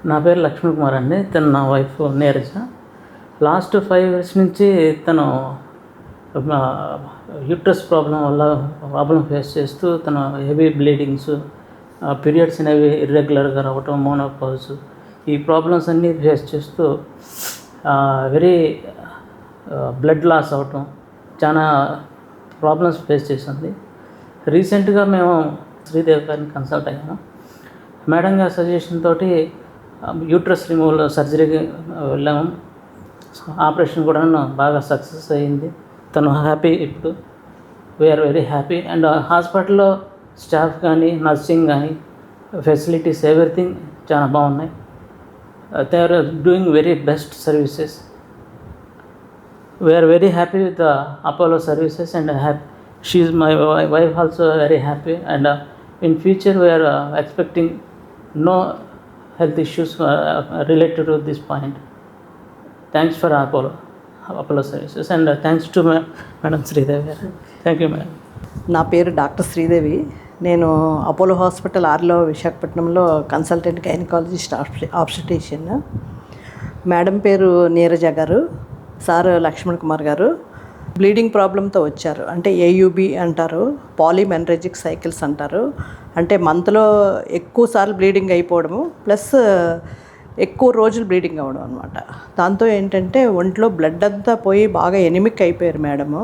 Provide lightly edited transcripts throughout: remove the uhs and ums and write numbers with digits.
నా పేరు లక్ష్మణ్ కుమార్ అండి. తను నా వైఫ్ నీరజ. లాస్ట్ 5 years నుంచి తను యూట్రస్ ప్రాబ్లం ఫేస్ చేస్తూ తను హెవీ బ్లీడింగ్స్, పీరియడ్స్ అనేవి ఇర్రెగ్యులర్గా రావటం, మోనోపాజ్, ఈ ప్రాబ్లమ్స్ అన్నీ ఫేస్ చేస్తూ వెరీ బ్లడ్ లాస్ అవటం, చాలా ప్రాబ్లమ్స్ ఫేస్ చేసింది. రీసెంట్గా మేము శ్రీదేవి గారిని కన్సల్ట్ అయ్యాము. మేడం గారి సజెషన్ తోటి యూట్రస్ రిమూవల్ సర్జరీకి వెళ్ళాము. ఆపరేషన్ కూడా బాగా సక్సెస్ అయ్యింది. తను హ్యాపీ. ఇప్పుడు వీఆర్ వెరీ హ్యాపీ. అండ్ హాస్పిటల్లో స్టాఫ్ కానీ, నర్సింగ్ కానీ, ఫెసిలిటీస్, ఎవ్రీథింగ్ చాలా బాగున్నాయి. They are doing very best services. We are very happy with Apollo services and she is my wife also very happy. And in future we are expecting no health issues related to this point. Thanks for Apollo services and thanks to Madam Sridevi. Thank you, Madam. నా పేరు doctor Sridevi. నేను Apollo hospital ఆర్లో విశాఖపట్నంలో consultant gynaecologist obstetrician. Madam పేరు నీరజ గారు, sir Laxman Kumar గారు. Bleeding ప్రాబ్లంతో వచ్చారు. అంటే ఏయుబి అంటారు, పాలిమెనరేజిక్ సైకిల్స్ అంటారు. అంటే మంత్లో ఎక్కువ సార్లు బ్లీడింగ్ అయిపోవడము ప్లస్ ఎక్కువ రోజులు బ్లీడింగ్ అవ్వడం అనమాట. దాంతో ఏంటంటే ఒంట్లో బ్లడ్ అంతా పోయి బాగా ఎనిమిక్ అయిపోయారు మేడము.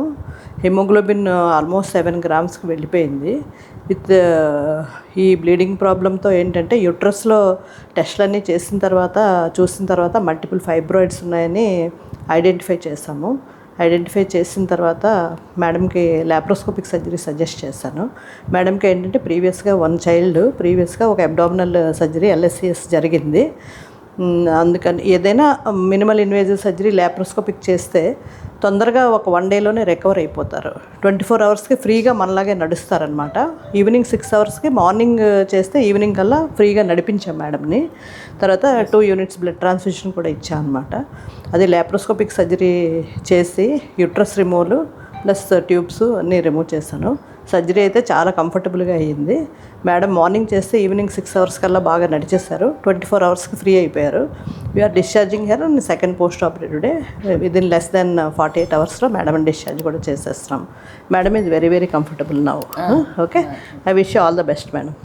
హిమోగ్లోబిన్ ఆల్మోస్ట్ 7 grams వెళ్ళిపోయింది. విత్ ఈ బ్లీడింగ్ ప్రాబ్లంతో ఏంటంటే యూట్రస్లో టెస్ట్లన్నీ చూసిన తర్వాత మల్టిపుల్ ఫైబ్రాయిడ్స్ ఉన్నాయని ఐడెంటిఫై చేసిన తర్వాత మేడంకి లాప్రోస్కోపిక్ సర్జరీ సజెస్ట్ చేశాను. మేడంకి ఏంటంటే ప్రీవియస్గా ఒక అబ్డామినల్ సర్జరీ LSCS జరిగింది. అందుకని ఏదైనా మినిమల్ ఇన్వేజివ్ సర్జరీ లాప్రోస్కోపిక్ చేస్తే తొందరగా ఒక 1 dayలోనే రికవర్ అయిపోతారు. 24 hours ఫ్రీగా మనలాగే నడుస్తారనమాట. ఈవినింగ్ 6 hours మార్నింగ్ చేస్తే ఈవినింగ్ కల్లా ఫ్రీగా నడిపించాం మేడంని. తర్వాత 2 units బ్లడ్ ట్రాన్స్ఫ్యూషన్ కూడా ఇచ్చాం అనమాట. అది లాప్రోస్కోపిక్ సర్జరీ చేసి యూట్రస్ రిమూవల్ ప్లస్ ట్యూబ్స్ అన్నీ రిమూవ్ చేశాను. సర్జరీ అయితే చాలా కంఫర్టబుల్గా అయ్యింది. మేడం మార్నింగ్ చేస్తే ఈవినింగ్ 6 hours కల్లా బాగా నడిచేశారు. 24 hours ఫ్రీ అయిపోయారు. We are discharging her and second post operative day within less than 48 hours madam discharge కూడా చేసేస్తున్నాం. Madam is very very comfortable now. Okay, I wish you all the best madam.